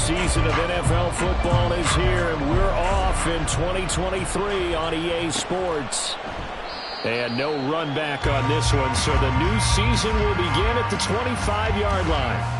season of NFL football is here, and we're off in 2023 on EA Sports. And no run back on this one, so the new season will begin at the 25-yard line.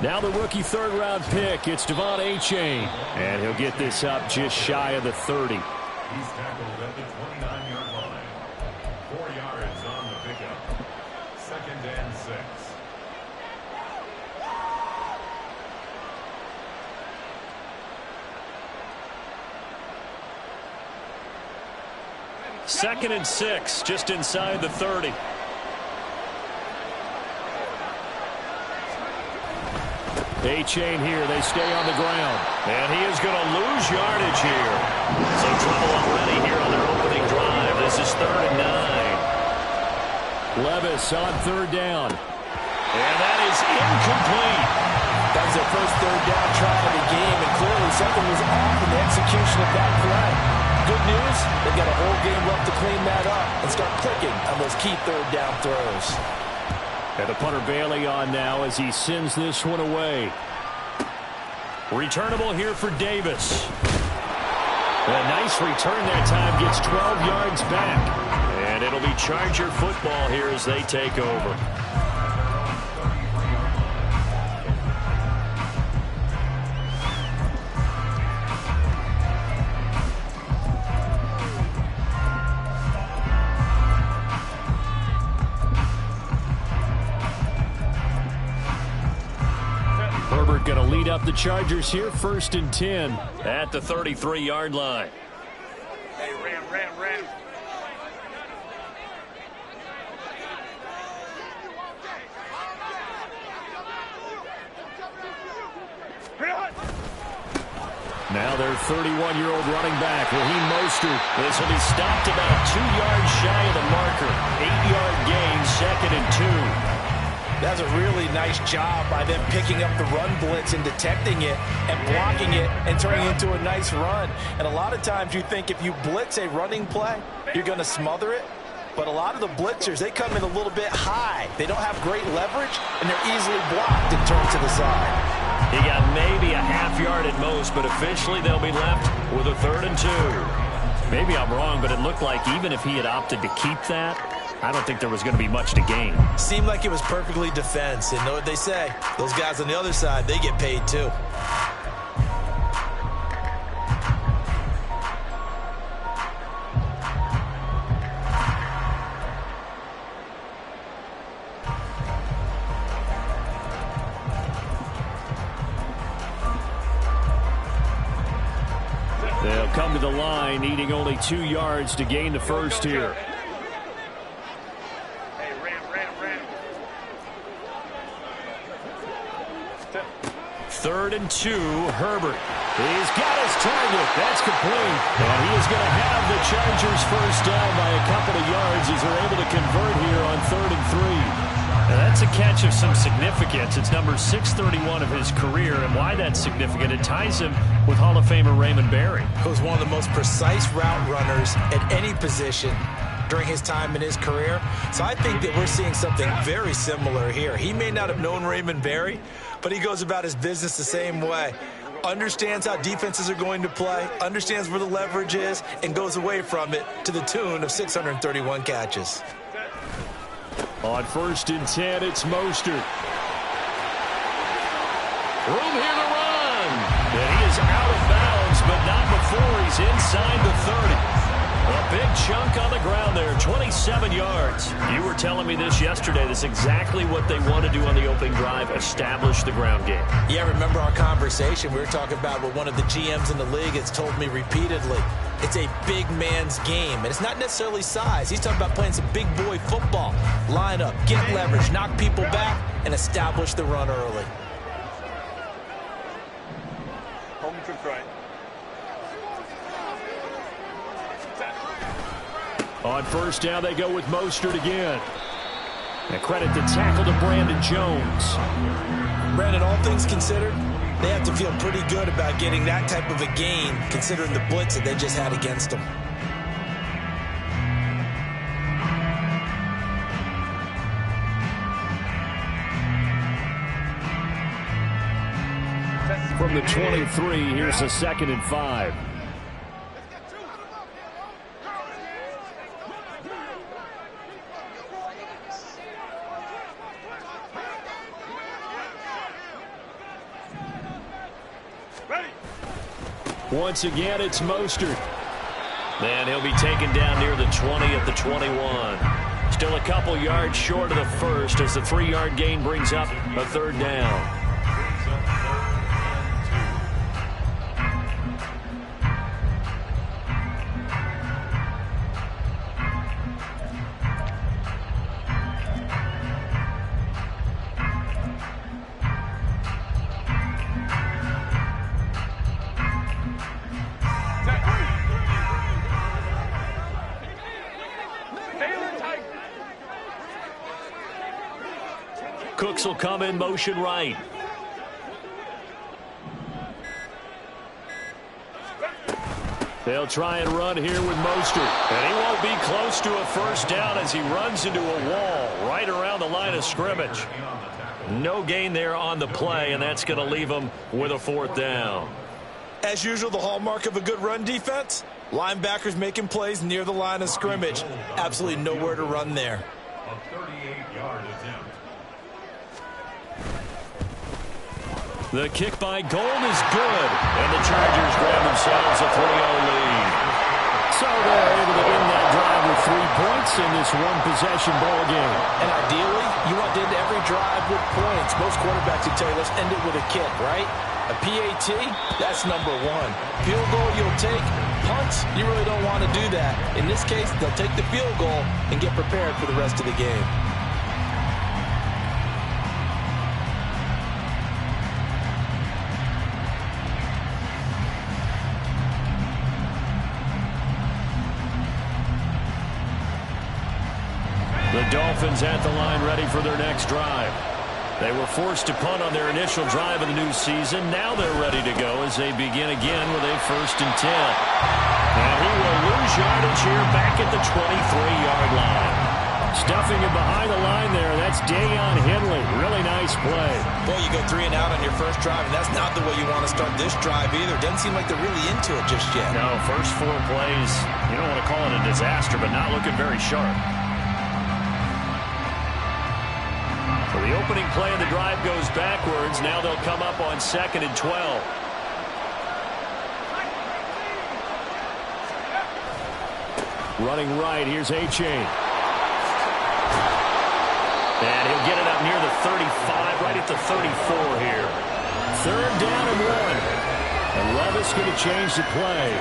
Now the rookie third-round pick, it's Devon Achane. And he'll get this up just shy of the 30. He's tackled at the 29-yard line. 4 yards on the pickup. 2nd and 6. Second and 6, just inside the 30. Achane here, they stay on the ground. And he is going to lose yardage here. Some trouble already here on their opening drive. This is 3rd and 9. Levis on 3rd down. And that is incomplete. That was their first 3rd down try of the game, and clearly something was off in the execution of that play. Good news, they've got a whole game left to clean that up and start clicking on those key 3rd down throws. And the punter Bailey on now as he sends this one away. Returnable here for Davis. A nice return that time, gets 12 yards back. And it'll be Charger football here as they take over. Going to lead up the Chargers here, 1st and 10 at the 33-yard line. Hey, Ram. Now their 31-year-old running back, Raheem Mostert. This will be stopped about 2 yards shy of the marker. 8-yard gain, 2nd and 2. That's a really nice job by them picking up the run blitz and detecting it and blocking it and turning it into a nice run. And a lot of times you think if you blitz a running play, you're going to smother it. But a lot of the blitzers, they come in a little bit high. They don't have great leverage, and they're easily blocked and turned to the side. He got maybe a half yard at most, but officially they'll be left with a 3rd and 2. Maybe I'm wrong, but it looked like even if he had opted to keep that, I don't think there was going to be much to gain. Seemed like it was perfectly defense. And know what they say? Those guys on the other side, they get paid too. They'll come to the line, needing only 2 yards to gain the first here. 3rd and 2, Herbert. He's got his target. That's complete. And he is going to have the Chargers first down by a couple of yards as they're able to convert here on 3rd and 3. Now that's a catch of some significance. It's number 631 of his career, and why that's significant, it ties him with Hall of Famer Raymond Berry. He was one of the most precise route runners at any position during his time in his career. So I think that we're seeing something very similar here. He may not have known Raymond Berry, but he goes about his business the same way. Understands how defenses are going to play, understands where the leverage is, and goes away from it to the tune of 631 catches. On 1st and 10, it's Mostert. Room here to run. And he is out of bounds, but not before he's inside the 30. A big chunk on the ground there, 27 yards. You were telling me this yesterday. That's exactly what they want to do on the opening drive, establish the ground game. Yeah, remember our conversation? We were talking about what one of the GMs in the league has told me repeatedly. It's a big man's game, and it's not necessarily size. He's talking about playing some big boy football. Line up, get leverage, knock people back, and establish the run early. Home to right. On first down, they go with Mostert again. And credit the tackle to Brandon Jones. Brandon, all things considered, they have to feel pretty good about getting that type of a gain, considering the blitz that they just had against them. From the 23, here's a 2nd and 5. Once again, it's Mostert. And he'll be taken down near the 20 at the 21. Still a couple yards short of the first as the 3-yard gain brings up a 3rd down. Cooks will come in motion right. They'll try and run here with Mostert. And he won't be close to a first down as he runs into a wall right around the line of scrimmage. No gain there on the play, and that's going to leave him with a 4th down. As usual, the hallmark of a good run defense, linebackers making plays near the line of scrimmage. Absolutely nowhere to run there. A 38-yard attempt. The kick by Gold is good, and the Chargers grab themselves a 3-0 lead. So they're able to end that drive with 3 points in this one-possession ball game. And ideally, you want to end every drive with points. Most quarterbacks would tell you, let's end it with a kick, right? A PAT, that's number 1. Field goal you'll take. Punts, you really don't want to do that. In this case, they'll take the field goal and get prepared for the rest of the game. The Dolphins at the line ready for their next drive. They were forced to punt on their initial drive of the new season. Now they're ready to go as they begin again with a 1st and 10. And he will lose yardage here back at the 23-yard line. Stuffing it behind the line there. That's Dayon Henley. Really nice play. Boy, you go 3 and out on your first drive, and that's not the way you want to start this drive either. Doesn't seem like they're really into it just yet. No, first 4 plays, you don't want to call it a disaster, but not looking very sharp. So the opening play of the drive goes backwards. Now they'll come up on 2nd and 12. Running right, here's A-Chain. And he'll get it up near the 35, right at the 34 here. 3rd down and 1. And Levis going to change the play.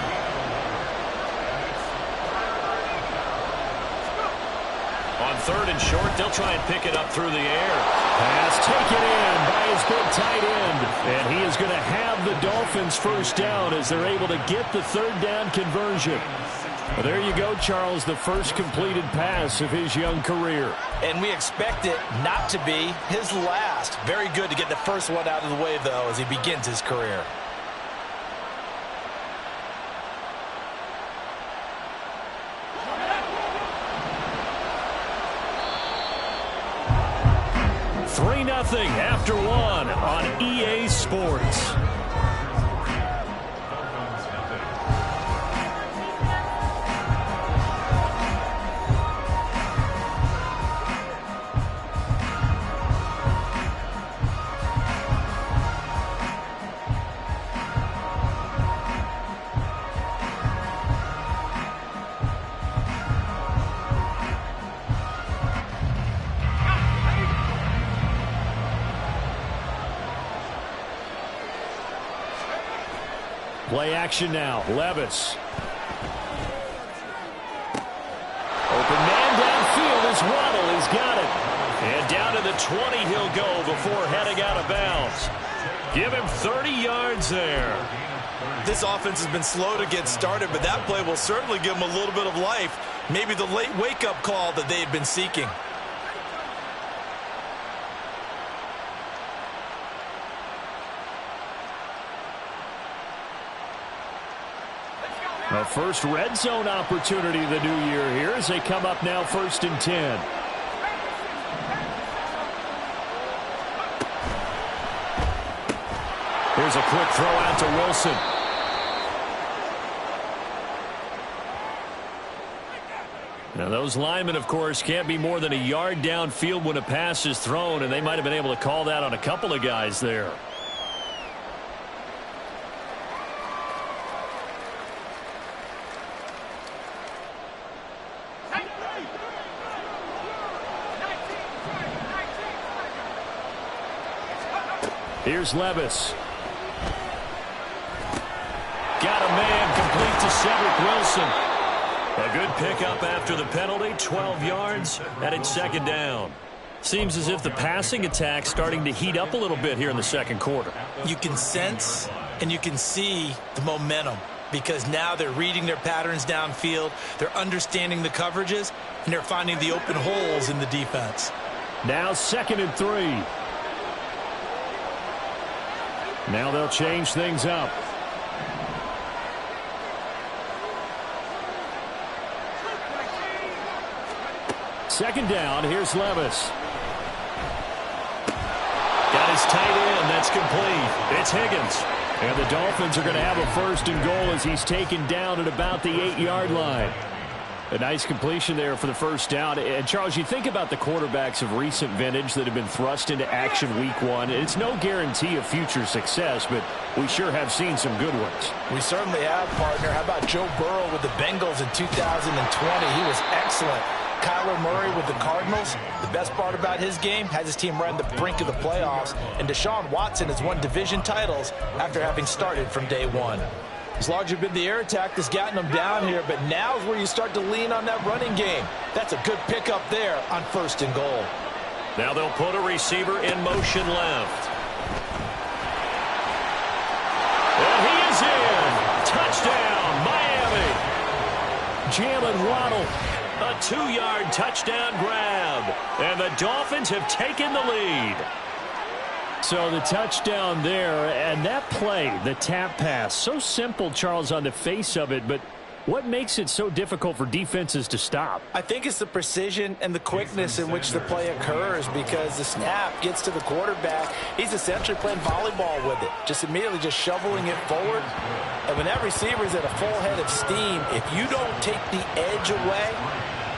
On 3rd and short, they'll try and pick it up through the air. Pass taken in by his big tight end. And he is going to have the Dolphins' first down as they're able to get the 3rd down conversion. Well, there you go, Charles, the first completed pass of his young career. And we expect it not to be his last. Very good to get the first one out of the way, though, as he begins his career. Nothing after 1 on EA Sports. Play action now. Levis. Open man downfield is Waddle. He's got it. And down to the 20 he'll go before heading out of bounds. Give him 30 yards there. This offense has been slow to get started, but that play will certainly give them a little bit of life. Maybe the late wake-up call that they had been seeking. A first red zone opportunity the new year here as they come up now 1st and 10. Here's a quick throw out to Wilson. Now those linemen, of course, can't be more than a yard downfield when a pass is thrown, and they might have been able to call that on a couple of guys there. Here's Levis. Got a man complete to Cedric Wilson. A good pickup after the penalty, 12 yards, and it's 2nd down. Seems as if the passing attack's starting to heat up a little bit here in the 2nd quarter. You can sense and you can see the momentum because now they're reading their patterns downfield, they're understanding the coverages, and they're finding the open holes in the defense. Now 2nd and 3. Now they'll change things up. Second down, here's Levis. Got his tight end, that's complete. It's Higgins. And the Dolphins are going to have a 1st and goal as he's taken down at about the 8-yard line. A nice completion there for the 1st down. And, Charles, you think about the quarterbacks of recent vintage that have been thrust into action week 1. It's no guarantee of future success, but we sure have seen some good ones. We certainly have, partner. How about Joe Burrow with the Bengals in 2020? He was excellent. Kyler Murray with the Cardinals. The best part about his game, has his team right on the brink of the playoffs. And Deshaun Watson has won division titles after having started from day 1. It's largely been the air attack that's gotten them down here, but now is where you start to lean on that running game. That's a good pickup there on 1st and goal. Now they'll put a receiver in motion left. And he is in. Touchdown, Miami. Jalen Waddle. A 2-yard touchdown grab. And the Dolphins have taken the lead. So the touchdown there, and that play, the tap pass, so simple, Charles, on the face of it, but what makes it so difficult for defenses to stop? I think it's the precision and the quickness in which the play occurs because the snap gets to the quarterback. He's essentially playing volleyball with it, just immediately just shoveling it forward. And when that receiver's at a full head of steam, if you don't take the edge away,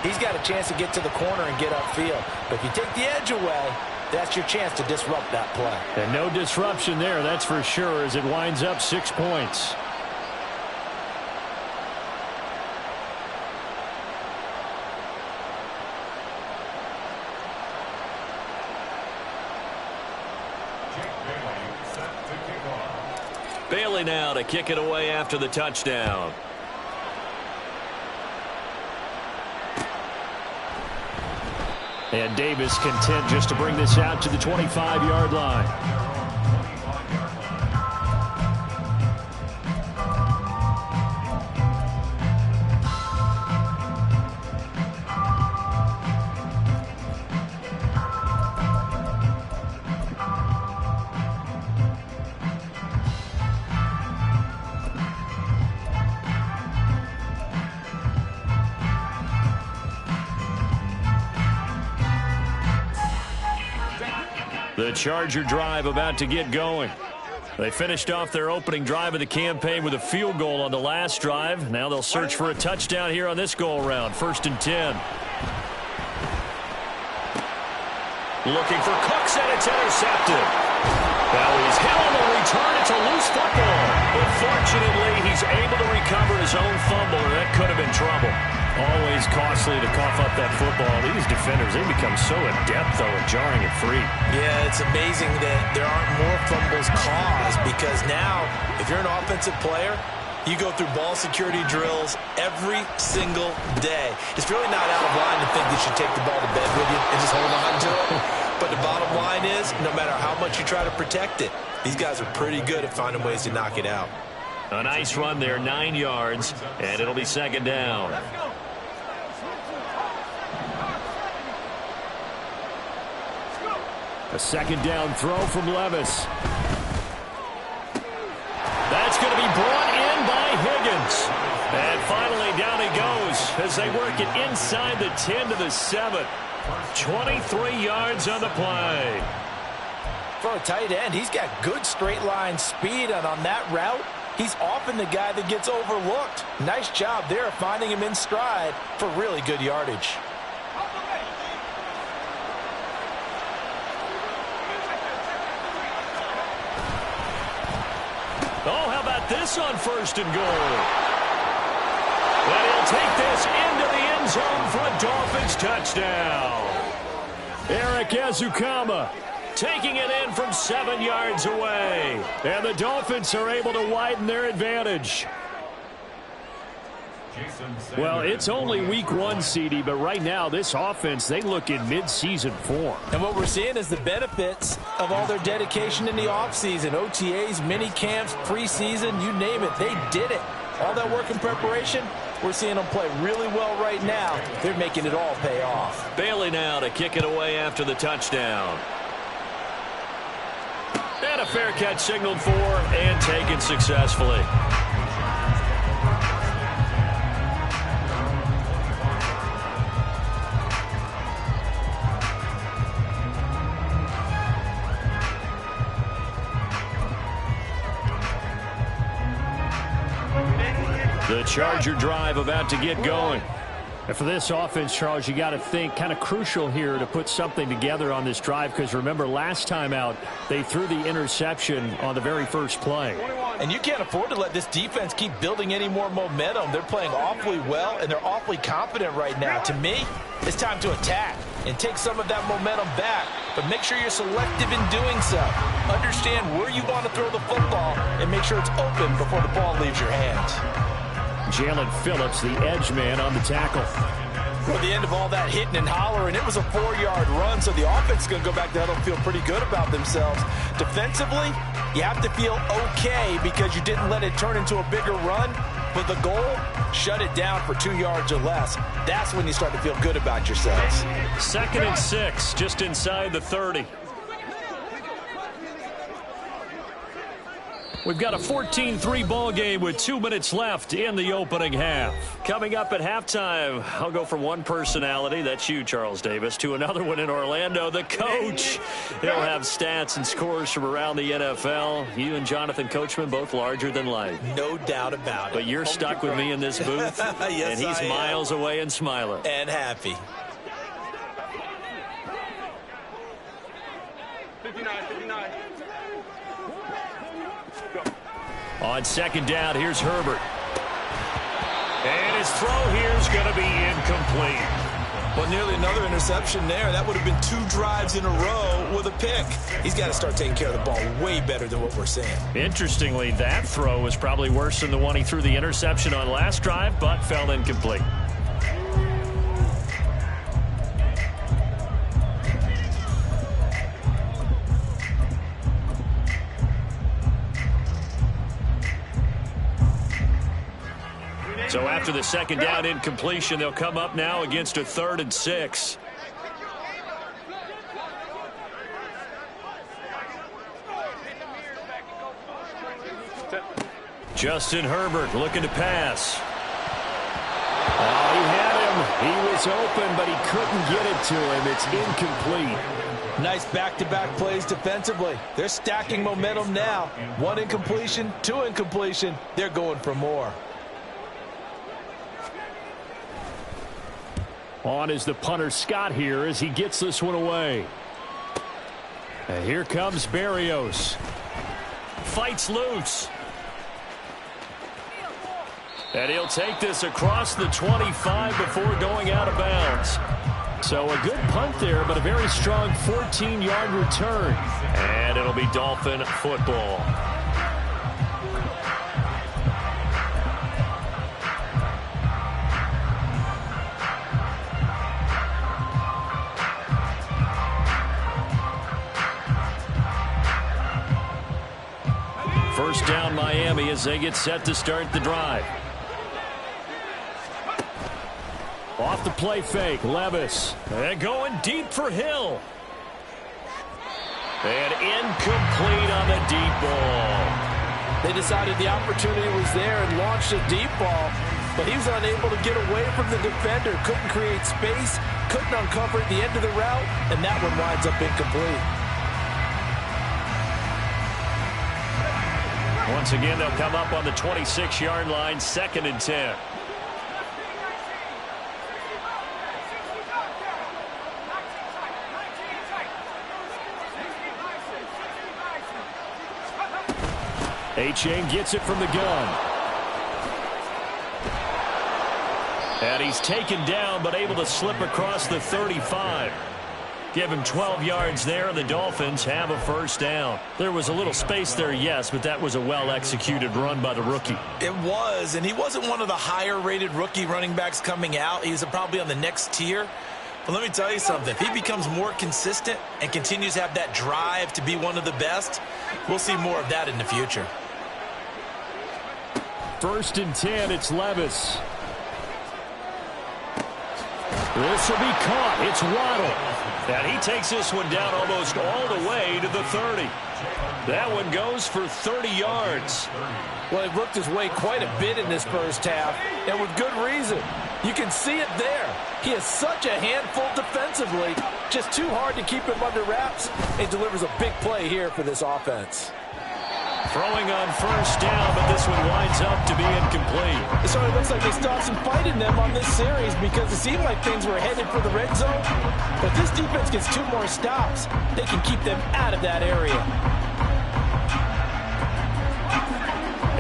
he's got a chance to get to the corner and get upfield. But if you take the edge away, that's your chance to disrupt that play. And no disruption there, that's for sure, as it winds up 6 points. Bailey now to kick it away after the touchdown. And Davis content just to bring this out to the 25-yard line. The Charger drive about to get going. They finished off their opening drive of the campaign with a field goal on the last drive. Now they'll search for a touchdown here on this go-around. 1st and 10. Looking for Cooks, and it's intercepted. Now he's hit on the return. It's a loose football. But fortunately, he's able to recover his own fumble, or that could have been trouble. Always costly to cough up that football. These defenders, they become so adept, though, at jarring it free. Yeah, it's amazing that there aren't more fumbles caused because now, if you're an offensive player, you go through ball security drills every single day. It's really not out of line to think you should take the ball to bed with you and just hold on to it. But the bottom line is, no matter how much you try to protect it, these guys are pretty good at finding ways to knock it out. A nice run there, 9 yards, and it'll be second down. A second down throw from Levis. That's going to be brought in by Higgins. And finally down he goes as they work it inside the 10 to the 7. 23 yards on the play. For a tight end, he's got good straight line speed, and on that route, he's often the guy that gets overlooked. Nice job there finding him in stride for really good yardage. Oh, how about this on first and goal? And he'll take this into the end zone for a Dolphins touchdown. Eric Ezukama taking it in from 7 yards away. And the Dolphins are able to widen their advantage. Well, it's only week 1, CD, but right now this offense, they look in mid-season form. And what we're seeing is the benefits of all their dedication in the offseason. OTAs, mini camps, preseason, you name it, they did it. All that work and preparation, we're seeing them play really well right now. They're making it all pay off. Bailey now to kick it away after the touchdown. And a fair catch signaled for and taken successfully. The Charger drive about to get going. And for this offense, Charles, you got to think kind of crucial here to put something together on this drive because remember last time out they threw the interception on the very first play. And you can't afford to let this defense keep building any more momentum. They're playing awfully well and they're awfully confident right now. To me, it's time to attack and take some of that momentum back, but make sure you're selective in doing so. Understand where you want to throw the football and make sure it's open before the ball leaves your hands. Jalen Phillips, the edge man on the tackle. At the end of all that hitting and hollering, it was a 4-yard run, so the offense is going to go back to huddle and feel pretty good about themselves. Defensively, you have to feel okay because you didn't let it turn into a bigger run, but the goal, shut it down for 2 yards or less. That's when you start to feel good about yourselves. 2nd and 6, just inside the 30. We've got a 14-3 ball game with 2 minutes left in the opening half. Coming up at halftime, I'll go from one personality, that's you, Charles Davis, to another one in Orlando, the coach. He'll have stats and scores from around the NFL. You and Jonathan Coachman, both larger than life. No doubt about it. But you're stuck with me in this booth, yes, and he's miles away and smiling. And happy. 59. On second down, here's Herbert. And his throw here is going to be incomplete. Well, nearly another interception there. That would have been 2 drives in a row with a pick. He's got to start taking care of the ball way better than what we're seeing. Interestingly, that throw was probably worse than the one he threw the interception on last drive, but fell incomplete. So after the second down incompletion, they'll come up now against a 3rd and 6. Justin Herbert looking to pass. Oh, he had him. He was open, but he couldn't get it to him. It's incomplete. Nice back-to-back plays defensively. They're stacking momentum now. 1 incompletion, 2 incompletion. They're going for more. On is the punter Scott here as he gets this one away. And here comes Berrios. Fights loose. And he'll take this across the 25 before going out of bounds. So a good punt there, but a very strong 14-yard return. And it'll be Dolphin football. First down Miami as they get set to start the drive. Off the play fake, Levis. And going deep for Hill. And incomplete on the deep ball. They decided the opportunity was there and launched a deep ball, but he was unable to get away from the defender. Couldn't create space, couldn't uncover at the end of the route, and that one winds up incomplete. Once again, they'll come up on the 26-yard line, 2nd and 10. A-Chain gets it from the gun. And he's taken down, but able to slip across the 35. Give him 12 yards there, and the Dolphins have a first down. There was a little space there, yes, but that was a well-executed run by the rookie. It was, and he wasn't one of the higher-rated rookie running backs coming out. He was probably on the next tier. But let me tell you something. If he becomes more consistent and continues to have that drive to be one of the best, we'll see more of that in the future. 1st and 10, it's Levis. This will be caught. It's Waddle. And he takes this one down almost all the way to the 30. That one goes for 30 yards. Well, he worked his way quite a bit in this first half, and with good reason. You can see it there. He is such a handful defensively. Just too hard to keep him under wraps. He delivers a big play here for this offense. Throwing on first down, but this one winds up to be incomplete. It sort of looks like they still have some fight in them on this series because it seemed like things were headed for the red zone. But this defense gets 2 more stops. They can keep them out of that area.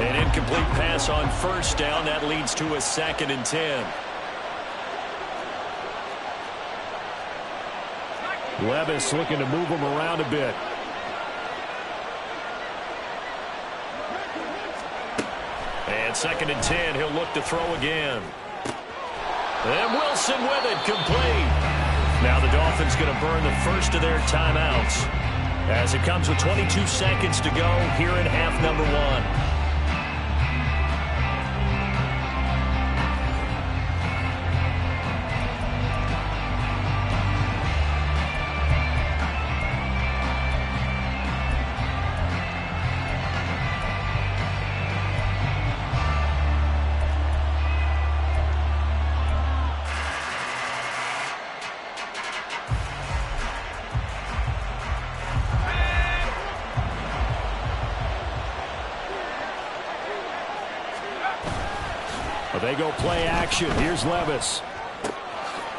An incomplete pass on first down. That leads to a 2nd and 10. Levis looking to move him around a bit. And 2nd and 10, he'll look to throw again. And Wilson with it, complete. Now the Dolphins going to burn the first of their timeouts as it comes with 22 seconds to go here in half number 1. They go play action. Here's Levis.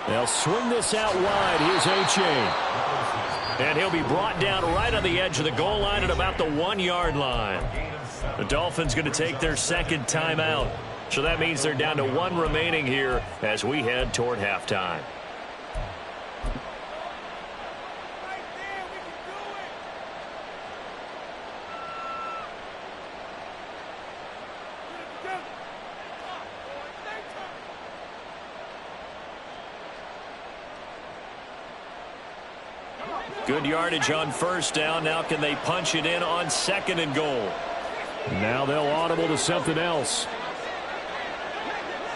They'll swing this out wide. Here's A-Chain. And he'll be brought down right on the edge of the goal line at about the 1-yard line. The Dolphins going to take their 2nd timeout. So that means they're down to 1 remaining here as we head toward halftime. Good yardage on first down. Now can they punch it in on 2nd and goal? Now they'll audible to something else.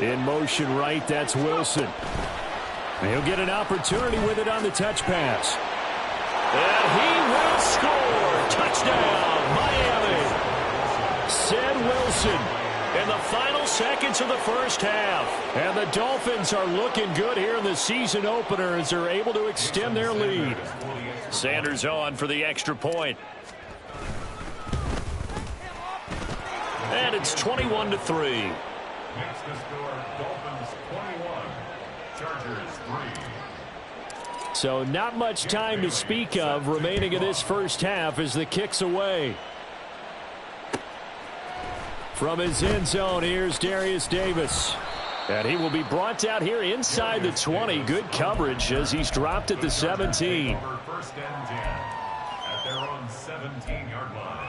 In motion right, that's Wilson. And he'll get an opportunity with it on the touch pass. And he will score. Touchdown, Miami. Said Wilson in the final seconds of the first half. And the Dolphins are looking good here in the season opener as they're able to extend their lead. Sanders on for the extra point. And it's 21-3. Next to score, Dolphins 21, Chargers 3. So not much time to speak of remaining in this first half as the kick's away. From his end zone, here's Darius Davis. And he will be brought down here inside the 20. Good coverage as he's dropped at the 17. First and 10 at their own 17-yard line.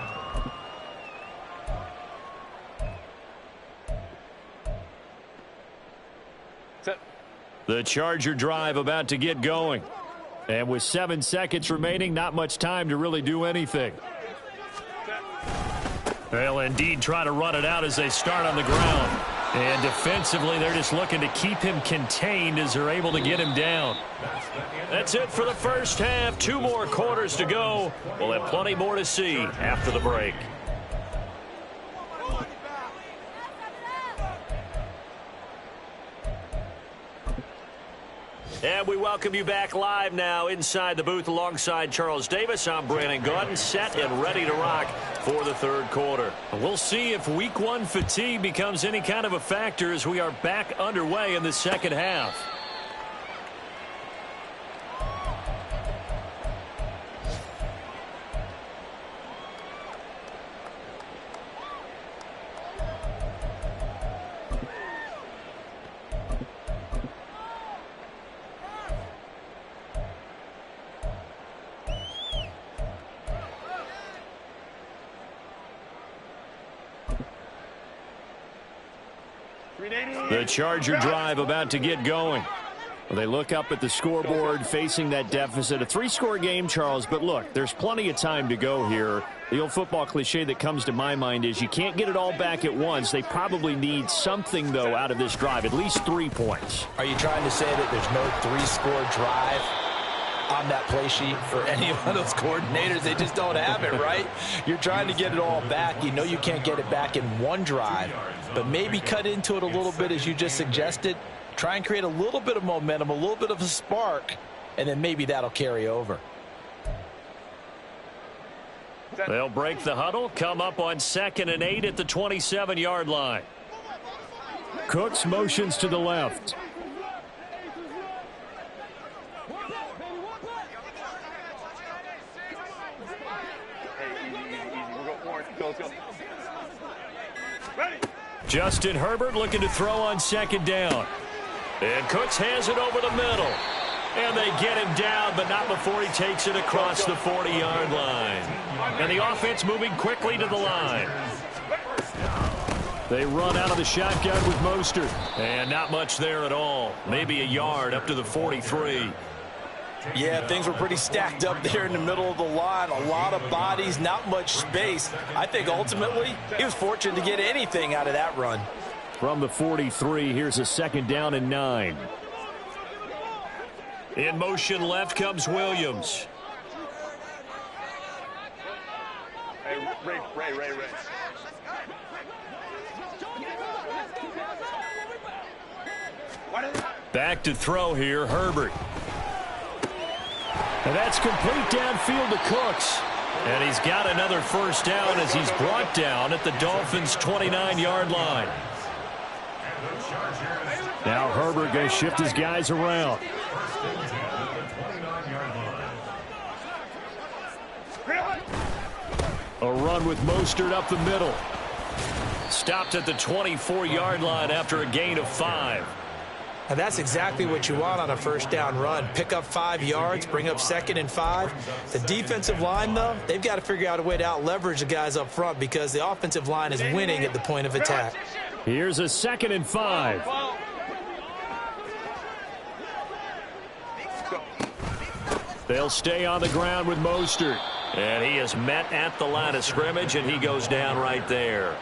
The Charger drive about to get going. And with 7 seconds remaining, not much time to really do anything. They'll indeed try to run it out as they start on the ground. And defensively, they're just looking to keep him contained as they're able to get him down. That's it for the first half. 2 more quarters to go. We'll have plenty more to see after the break. And we welcome you back live now inside the booth alongside Charles Davis. I'm Brandon Gaudin, set and ready to rock for the third quarter. We'll see if week 1 fatigue becomes any kind of a factor as we are back underway in the second half. The Charger drive about to get going. Well, they look up at the scoreboard facing that deficit. A 3-score game, Charles, but look, there's plenty of time to go here. The old football cliche that comes to my mind is you can't get it all back at once. They probably need something, though, out of this drive, at least 3 points. Are you trying to say that there's no 3-score drive on that play sheet for any one of those coordinators? They just don't have it, right? You're trying to get it all back. You know you can't get it back in one drive, but maybe cut into it a little bit as you just suggested. Try and create a little bit of momentum, a little bit of a spark, and then maybe that'll carry over. They'll break the huddle, come up on 2nd and 8 at the 27-yard line. Cooks motions to the left. Justin Herbert looking to throw on 2nd down. And Cooks has it over the middle. And they get him down, but not before he takes it across the 40-yard line. And the offense moving quickly to the line. They run out of the shotgun with Mostert. And not much there at all. Maybe a yard up to the 43. Yeah, things were pretty stacked up there in the middle of the line. A lot of bodies, not much space. I think ultimately he was fortunate to get anything out of that run. From the 43, here's a 2nd down and 9. In motion left comes Williams. Hey, Ray. Back to throw here, Herbert. And that's complete downfield to Cooks. And he's got another first down as he's brought down at the Dolphins' 29-yard line. Now Herbert going to shift his guys around. A run with Mostert up the middle. Stopped at the 24-yard line after a gain of 5. And that's exactly what you want on a first down run. Pick up 5 yards, bring up 2nd and 5. The defensive line, though, they've got to figure out a way to out-leverage the guys up front because the offensive line is winning at the point of attack. Here's a 2nd and 5. They'll stay on the ground with Mostert. And he is met at the line of scrimmage, and he goes down right there.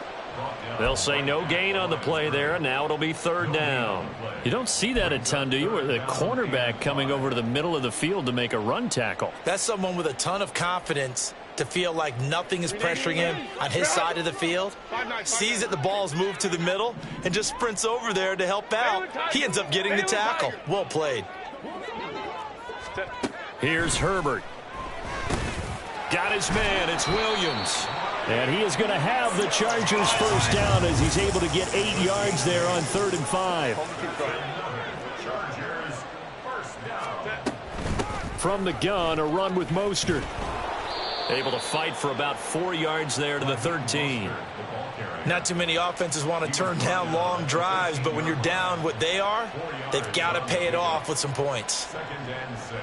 They'll say no gain on the play there, and now it'll be 3rd down. You don't see that a ton, do you? With a cornerback coming over to the middle of the field to make a run tackle. That's someone with a ton of confidence to feel like nothing is pressuring him on his side of the field. Sees that the ball's moved to the middle and just sprints over there to help out. He ends up getting the tackle. Well played. Here's Herbert. Got his man. It's Williams. And he is going to have the Chargers first down as he's able to get 8 yards there on 3rd and 5. From the gun, a run with Mostert. Able to fight for about 4 yards there to the 13. Not too many offenses want to turn down long drives, but when you're down what they are, they've got to pay it off with some points. 2nd and 6.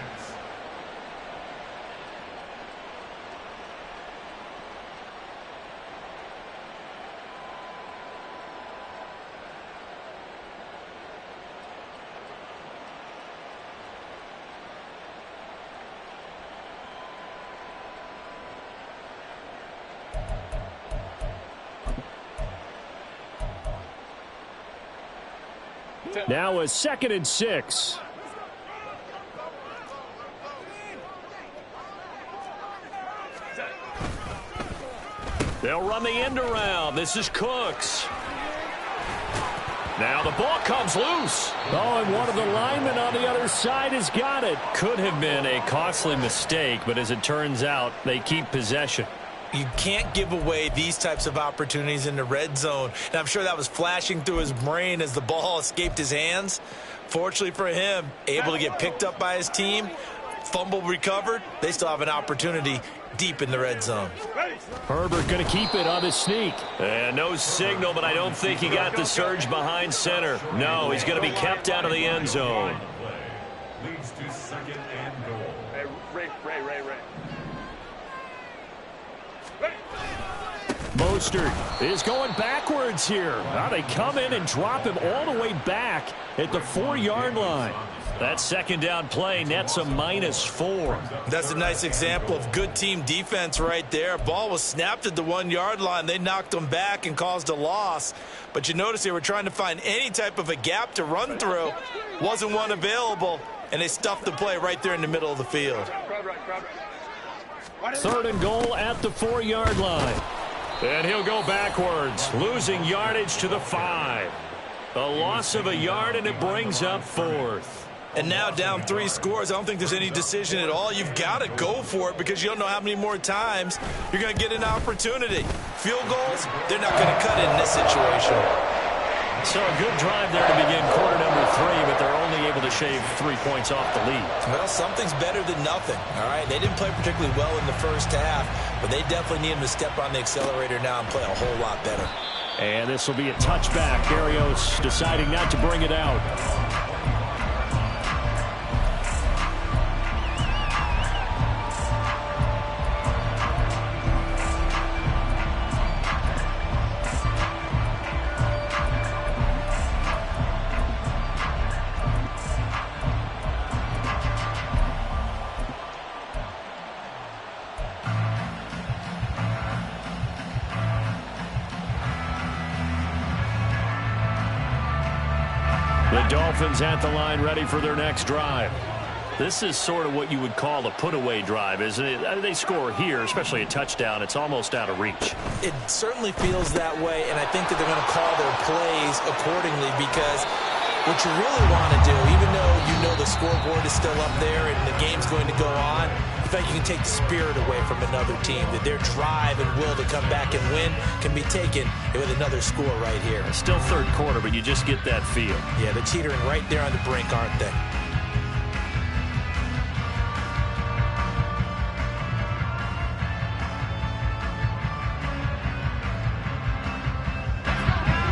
Now a 2nd and 6. They'll run the end around. This is Cooks. Now the ball comes loose. Oh, and one of the linemen on the other side has got it. Could have been a costly mistake, but as it turns out, they keep possession. You can't give away these types of opportunities in the red zone. And I'm sure that was flashing through his brain as the ball escaped his hands. Fortunately for him, able to get picked up by his team, fumble recovered. They still have an opportunity deep in the red zone. Herbert going to keep it on the sneak. And no signal, but I don't think he got the surge behind center. No, he's going to be kept out of the end zone. Leads to 2nd and goal. Hey, Ray. Mostert is going backwards here. Now they come in and drop him all the way back at the 4-yard line. That 2nd down play nets a -4. That's a nice example of good team defense right there. Ball was snapped at the 1-yard line. They knocked them back and caused a loss. But you notice they were trying to find any type of a gap to run through. Wasn't one available, and they stuffed the play right there in the middle of the field. 3rd and goal at the 4-yard line. And he'll go backwards, losing yardage to the 5. A loss of a yard, and it brings up 4th. And now down 3 scores. I don't think there's any decision at all. You've got to go for it because you don't know how many more times you're going to get an opportunity. Field goals, they're not going to cut it in this situation. So a good drive there to begin quarter number 3, but they're only able to shave 3 points off the lead. Well, something's better than nothing, all right? They didn't play particularly well in the first half, but they definitely need them to step on the accelerator now and play a whole lot better. And this will be a touchback. Barrios deciding not to bring it out. The Dolphins at the line ready for their next drive. This is sort of what you would call a put-away drive, isn't it? They score here, especially a touchdown. It's almost out of reach. It certainly feels that way, and I think that they're going to call their plays accordingly because what you really want to do, even though you know the scoreboard is still up there and the game's going to go on, in fact, you can take the spirit away from another team, that their drive and will to come back and win can be taken with another score right here. It's still 3rd quarter, but you just get that feel. Yeah, they're teetering right there on the brink, aren't they?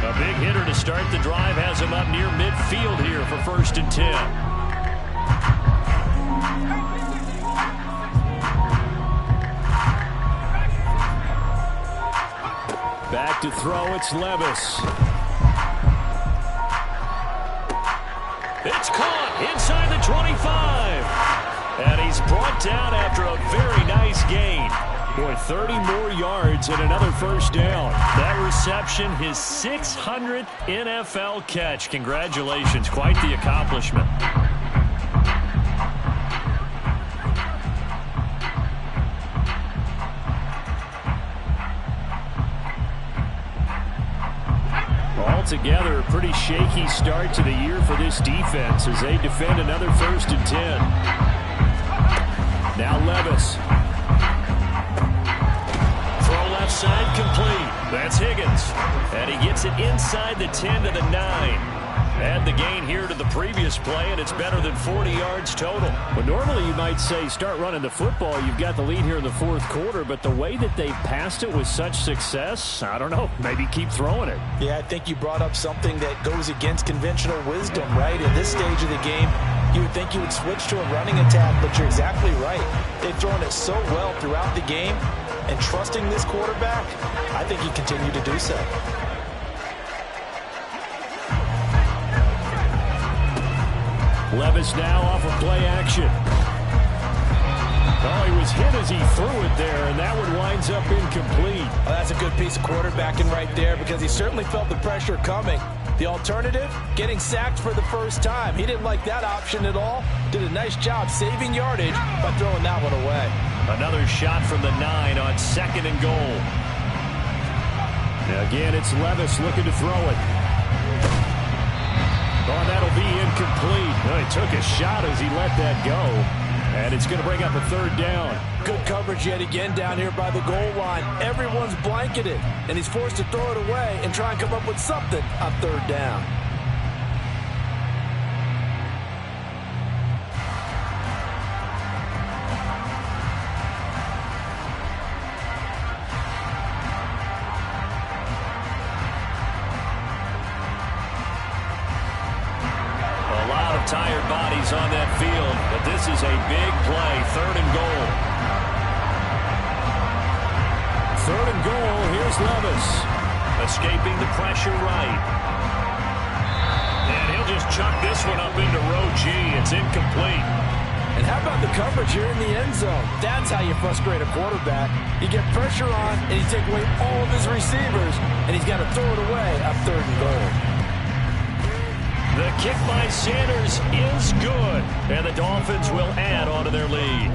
A big hitter to start the drive has him up near midfield here for 1st and 10. Back to throw, it's Levis. It's caught inside the 25. And he's brought down after a very nice gain. Boy, 30 more yards and another 1st down. That reception, his 600th NFL catch. Congratulations, quite the accomplishment. Altogether, a pretty shaky start to the year for this defense as they defend another 1st and 10. Now Levis. Throw left side complete. That's Higgins. And he gets it inside the 10 to the 9. Add the gain here to the previous play, and it's better than 40 yards total. But normally you might say start running the football. You've got the lead here in the fourth quarter, but the way that they've passed it with such success, I don't know, maybe keep throwing it. Yeah, I think you brought up something that goes against conventional wisdom, right? At this stage of the game, you would think you would switch to a running attack, but you're exactly right. They've thrown it so well throughout the game, and trusting this quarterback, I think you continue to do so. Levis now off of play action. Oh, he was hit as he threw it there, and that one winds up incomplete. Well, that's a good piece of quarterbacking right there because he certainly felt the pressure coming. The alternative, getting sacked for the first time. He didn't like that option at all. Did a nice job saving yardage by throwing that one away. Another shot from the 9 on 2nd and goal. Now again, it's Levis looking to throw it. Oh, that'll be incomplete. Oh, he took a shot as he let that go. And it's going to bring up a 3rd down. Good coverage yet again down here by the goal line. Everyone's blanketed, and he's forced to throw it away and try and come up with something on 3rd down. Tired bodies on that field, but this is a big play. 3rd and goal. 3rd and goal. Here's Levis. Escaping the pressure right. And he'll just chuck this one up into row G. It's incomplete. And how about the coverage here in the end zone? That's how you frustrate a quarterback. You get pressure on, and you take away all of his receivers, and he's got to throw it away on 3rd and goal. The kick by Sanders is good, and the Dolphins will add on to their lead.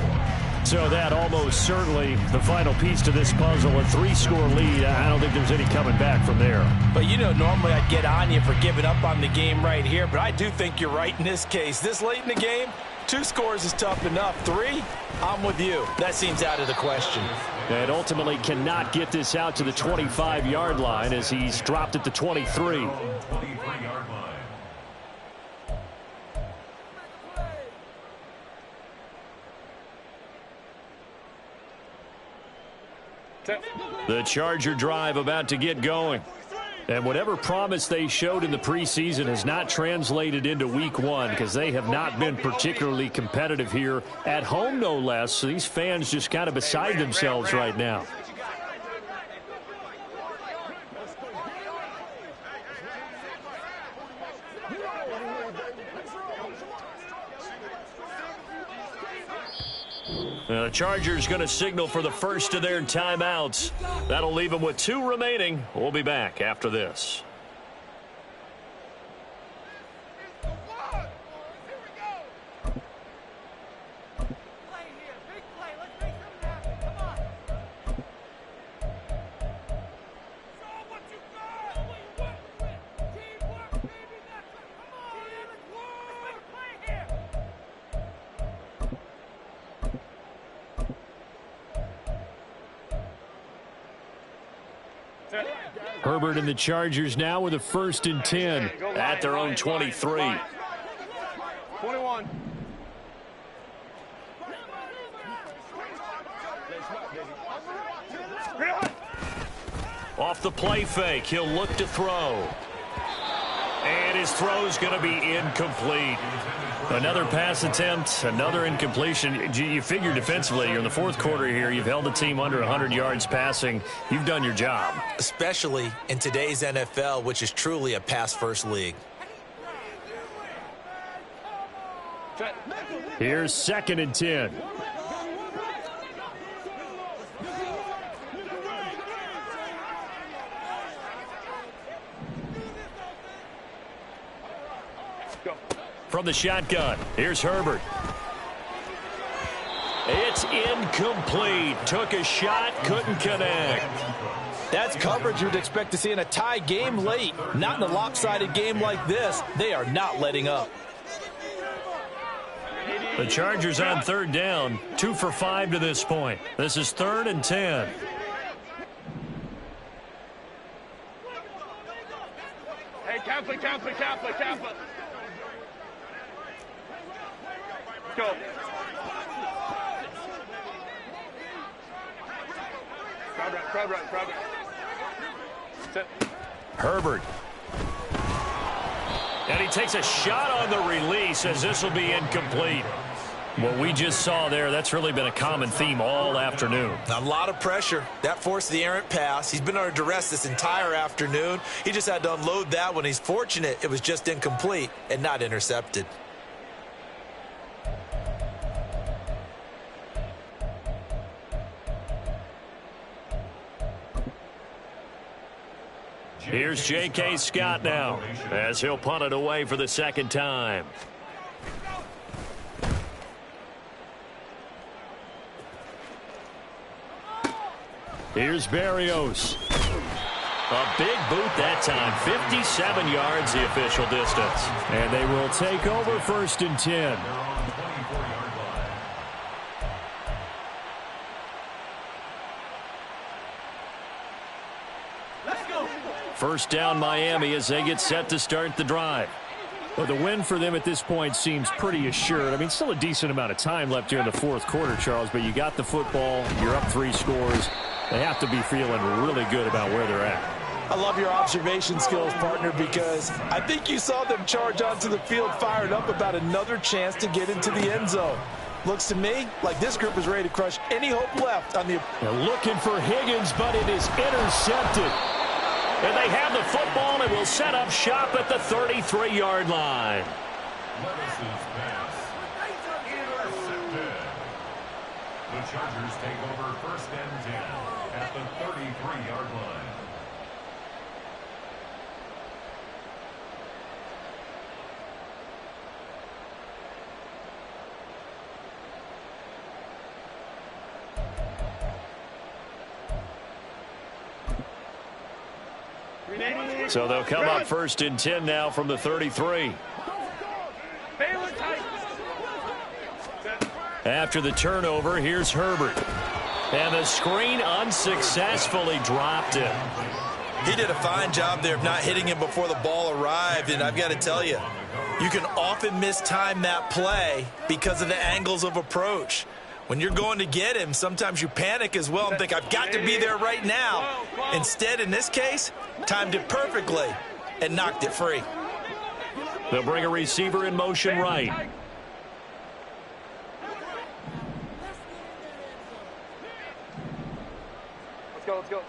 So that almost certainly the final piece to this puzzle, a 3-score lead. I don't think there's any coming back from there. But you know, normally I'd get on you for giving up on the game right here, but I do think you're right in this case. This late in the game, 2 scores is tough enough. 3, I'm with you. That seems out of the question. And ultimately cannot get this out to the 25-yard line as he's dropped at the 23. 23-yard line. The Charger drive about to get going. And whatever promise they showed in the preseason has not translated into week 1 because they have not been particularly competitive here at home, no less. So these fans just kind of beside themselves right now. The Chargers going to signal for the first of their timeouts. That'll leave them with 2 remaining. We'll be back after this. Herbert and the Chargers now with a 1st and 10 at their own 23. 21. Off the play fake, he'll look to throw. And his throw's going to be incomplete. Another pass attempt, another incompletion. You figure defensively, you're in the 4th quarter here. You've held the team under 100 yards passing. You've done your job. Especially in today's NFL, which is truly a pass-first league. Here's 2nd and 10. From the shotgun, here's Herbert. It's incomplete. Took a shot, couldn't connect. That's coverage you'd expect to see in a tie game late. Not in a lopsided game like this. They are not letting up. The Chargers on 3rd down, 2 for 5 to this point. This is 3rd and 10. Hey, Hey, cancel. Go. Crowd right. Sit. Herbert. And he takes a shot on the release as this will be incomplete. What we just saw there, that's really been a common theme all afternoon. A lot of pressure. That forced the errant pass. He's been under duress this entire afternoon. He just had to unload that one. He's fortunate it was just incomplete and not intercepted. Here's J.K. Scott now as he'll punt it away for the second time. Here's Berrios. A big boot that time. 57 yards the official distance. And they will take over 1st and 10. First down Miami as they get set to start the drive. Well, the win for them at this point seems pretty assured. I mean, still a decent amount of time left here in the 4th quarter, Charles, but you got the football, you're up 3 scores. They have to be feeling really good about where they're at. I love your observation skills, partner, because I think you saw them charge onto the field fired up about another chance to get into the end zone. Looks to me like this group is ready to crush any hope left on the... They're looking for Higgins, but it is intercepted. And they have the football and will set up shop at the 33-yard line. Levis's pass. Intercepted. The Chargers take over 1st and 10 at the 33-yard line. So they'll come up 1st and 10 now from the 33. After the turnover, here's Herbert. And the screen unsuccessfully dropped it. He did a fine job there of not hitting him before the ball arrived, and I've got to tell you, you can often mistime that play because of the angles of approach. When you're going to get him, sometimes you panic as well and think, I've got to be there right now. Instead, in this case, timed it perfectly and knocked it free. They'll bring a receiver in motion right. Let's go.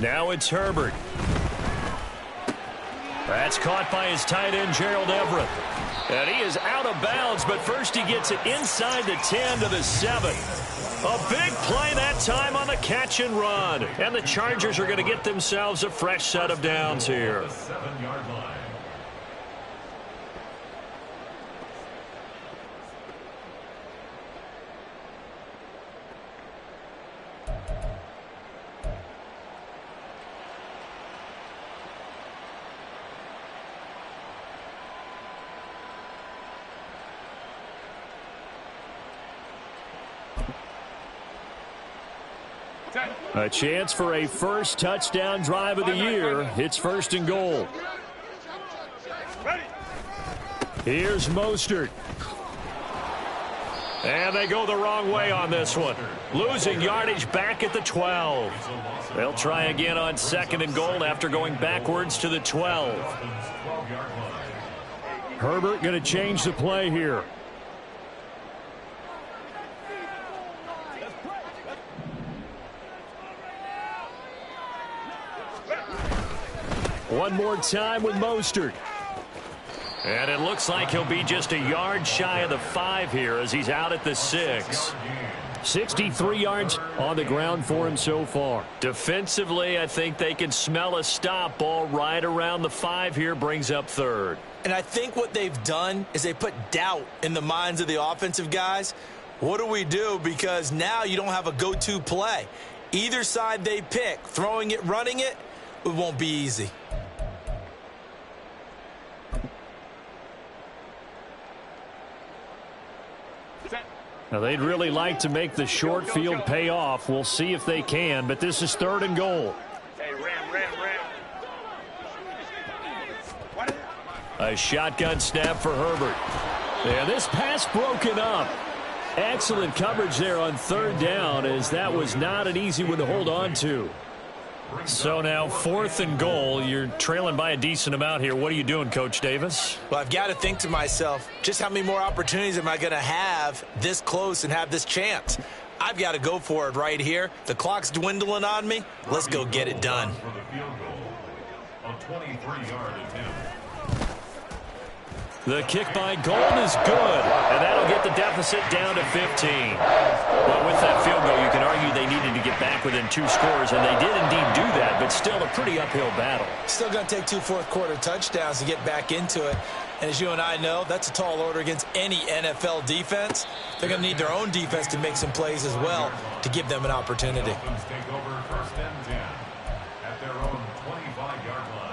Now it's Herbert. That's caught by his tight end, Gerald Everett. And he is out of bounds, but first he gets it inside the 10 to the 7. A big play that time on the catch and run. And the Chargers are going to get themselves a fresh set of downs here. 7-yard line. A chance for a first touchdown drive of the year. It's 1st and goal. Here's Mostert. And they go the wrong way on this one. Losing yardage back at the 12. They'll try again on 2nd and goal after going backwards to the 12. Herbert going to change the play here. One more time with Mostert. And it looks like he'll be just a yard shy of the 5 here as he's out at the 6. 63 yards on the ground for him so far. Defensively, I think they can smell a stop. Ball right around the 5 here brings up 3rd. And I think what they've done is they put doubt in the minds of the offensive guys. What do we do? Because now you don't have a go-to play. Either side they pick, throwing it, running it, it won't be easy. Now, they'd really like to make the short field pay off. We'll see if they can, but this is 3rd and goal. Hey, ram. A shotgun snap for Herbert. And this pass broken up. Excellent coverage there on 3rd down, as that was not an easy one to hold on to. So now 4th and goal. You're trailing by a decent amount here. What are you doing, Coach Davis? Well, I've got to think to myself, just how many more opportunities am I going to have this close and have this chance? I've got to go for it right here. The clock's dwindling on me. Let's go get it done. For the field goal, a 23-yard attempt. The kick by Goonz is good, and that'll get the deficit down to 15. Well, with that field goal, you can argue they needed to get back within 2 scores, and they did indeed do that, but still a pretty uphill battle. Still going to take 2 fourth-quarter touchdowns to get back into it. And as you and I know, that's a tall order against any NFL defense. They're going to need their own defense to make some plays as well to give them an opportunity. Dolphins take over 1st and 10 at their own 25-yard line.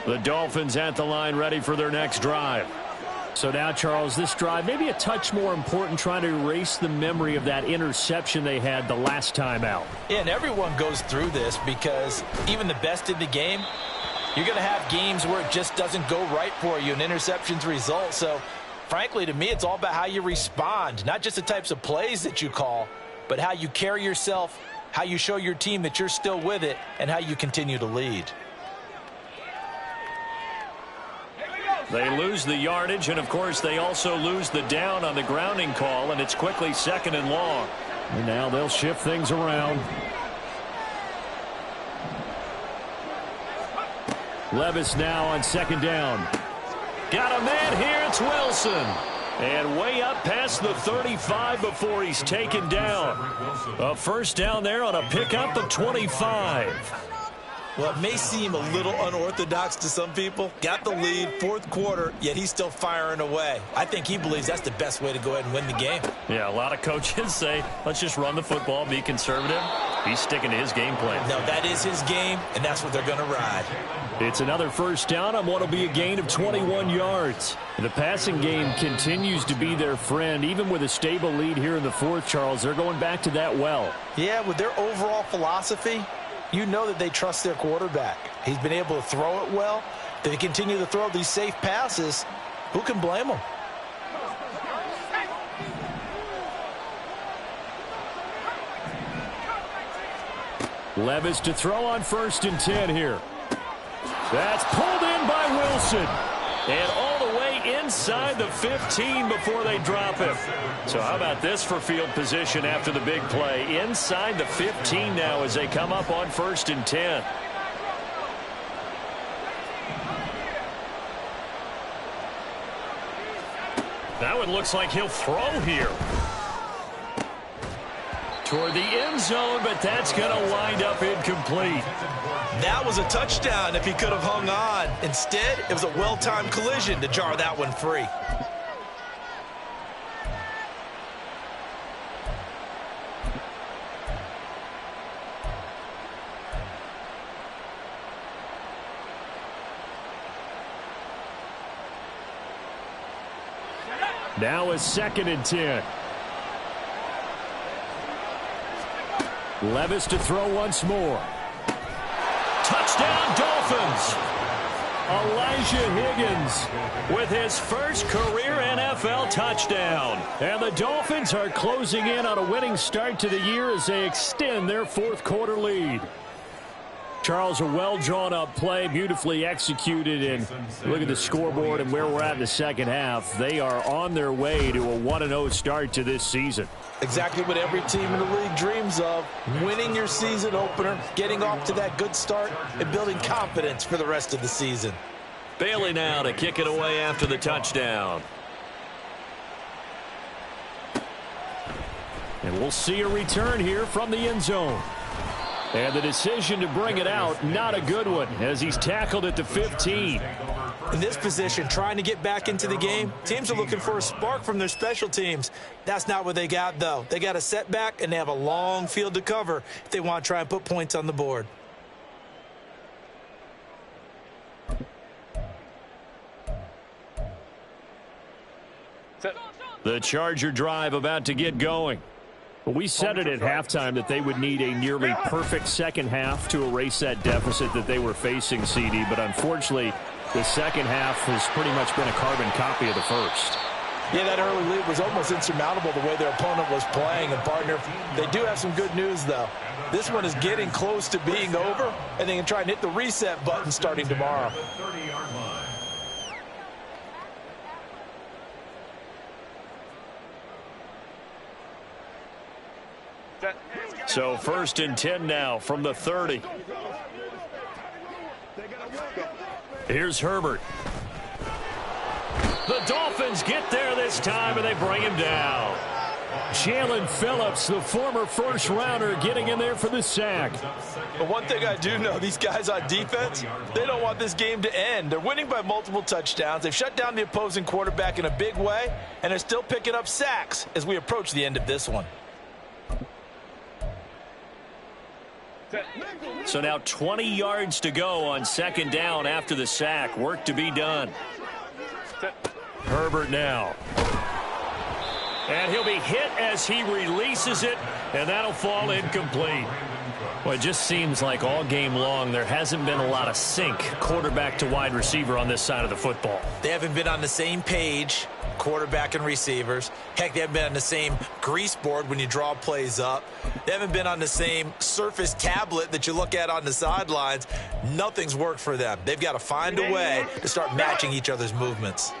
The Dolphins at the line ready for their next drive. So now, Charles, this drive maybe a touch more important, trying to erase the memory of that interception they had the last time out. Yeah, and everyone goes through this because even the best in the game, you're going to have games where it just doesn't go right for you, and interceptions result. So, frankly, to me, it's all about how you respond, not just the types of plays that you call, but how you carry yourself, how you show your team that you're still with it, and how you continue to lead. They lose the yardage, and, of course, they also lose the down on the grounding call, and it's quickly 2nd and long. And now they'll shift things around. Levis now on 2nd down. Got a man here. It's Wilson. And way up past the 35 before he's taken down. A 1st down there on a pickup of 25. Well, it may seem a little unorthodox to some people. Got the lead, 4th quarter, yet he's still firing away. I think he believes that's the best way to go ahead and win the game. Yeah, a lot of coaches say, let's just run the football, be conservative. He's sticking to his game plan. No, that is his game, and that's what they're going to ride. It's another 1st down on what will be a gain of 21 yards. The passing game continues to be their friend. Even with a stable lead here in the 4th, Charles, they're going back to that well. Yeah, with their overall philosophy, you know that they trust their quarterback. He's been able to throw it well. They continue to throw these safe passes. Who can blame them? Levis to throw on 1st and 10 here. That's pulled in by Wilson. And all the way inside the 15 before they drop him. So how about this for field position after the big play? Inside the 15 now as they come up on 1st and 10. That one looks like he'll throw here. Toward the end zone, but that's going to wind up incomplete. That was a touchdown if he could have hung on. Instead, it was a well-timed collision to jar that one free. Now is 2nd and 10. Levis to throw once more. Touchdown, Dolphins. Elijah Higgins with his first career NFL touchdown. And the Dolphins are closing in on a winning start to the year as they extend their 4th quarter lead. Charles, a well-drawn-up play, beautifully executed, and look at the scoreboard and where we're at in the 2nd half. They are on their way to a 1-0 start to this season. Exactly what every team in the league dreams of, winning your season opener, getting off to that good start, and building confidence for the rest of the season. Bailey now to kick it away after the touchdown. And we'll see a return here from the end zone. And the decision to bring it out, not a good one, as he's tackled at the 15. In this position, trying to get back into the game, teams are looking for a spark from their special teams. That's not what they got, though. They got a setback, and they have a long field to cover if they want to try and put points on the board. The Charger drive about to get going. We said it at halftime that they would need a nearly perfect second half to erase that deficit that they were facing, CD. But unfortunately, the second half has pretty much been a carbon copy of the first. Yeah, that early lead was almost insurmountable the way their opponent was playing. And, partner, they do have some good news, though. This one is getting close to being over, and they can try and hit the reset button starting tomorrow. So 1st and 10 now from the 30. Here's Herbert. The Dolphins get there this time, and they bring him down. Jalen Phillips, the former first-rounder, getting in there for the sack. But one thing I do know, these guys on defense, they don't want this game to end. They're winning by multiple touchdowns. They've shut down the opposing quarterback in a big way, and they're still picking up sacks as we approach the end of this one. So now 20 yards to go on 2nd down after the sack. Work to be done. Herbert now. And he'll be hit as he releases it, and that'll fall incomplete. Well, it just seems like all game long there hasn't been a lot of sync quarterback to wide receiver on this side of the football. They haven't been on the same page, quarterback and receivers. Heck, they haven't been on the same grease board when you draw plays up. They haven't been on the same surface tablet that you look at on the sidelines. Nothing's worked for them. They've got to find a way to start matching each other's movements.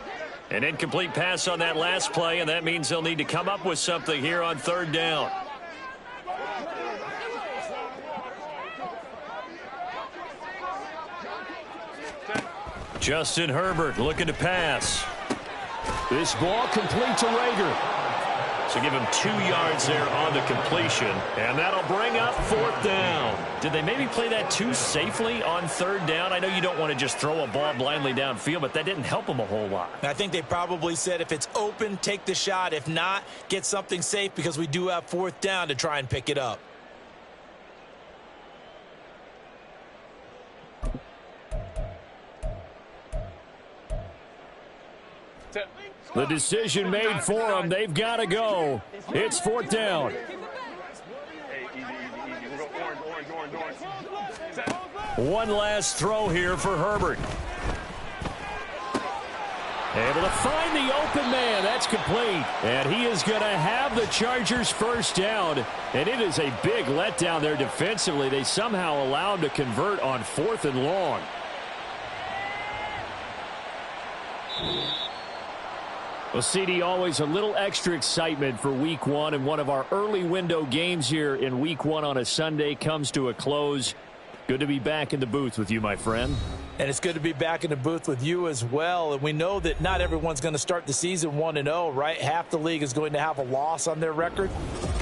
An incomplete pass on that last play, and that means they'll need to come up with something here on 3rd down. Justin Herbert looking to pass. This ball complete to Rager. So give him 2 yards there on the completion, and that'll bring up 4th down. Did they maybe play that too safely on 3rd down? I know you don't want to just throw a ball blindly downfield, but that didn't help them a whole lot. I think they probably said if it's open, take the shot. If not, get something safe because we do have 4th down to try and pick it up. The decision made for them. They've got to go. It's 4th down. One last throw here for Herbert. Able to find the open man. That's complete. And he is going to have the Chargers' 1st down. And it is a big letdown there defensively. They somehow allow him to convert on 4th and long. Well, CD, always a little extra excitement for Week 1, and one of our early window games here in Week 1 on a Sunday comes to a close. Good to be back in the booth with you, my friend. And it's good to be back in the booth with you as well. And we know that not everyone's going to start the season 1-0, right? Half the league is going to have a loss on their record,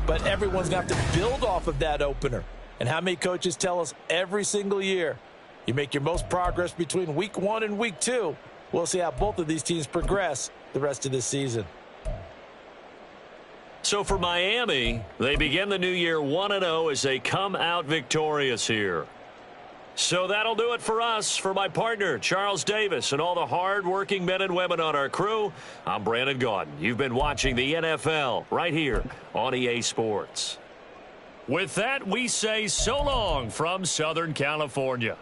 but everyone's going to have to build off of that opener. And how many coaches tell us every single year, you make your most progress between Week 1 and Week 2. We'll see how both of these teams progress the rest of this season. So for Miami, they begin the new year 1-0 as they come out victorious here. So that'll do it for us. For my partner, Charles Davis, and all the hard-working men and women on our crew, I'm Brandon Gaudin. You've been watching the NFL right here on EA Sports. With that, we say so long from Southern California.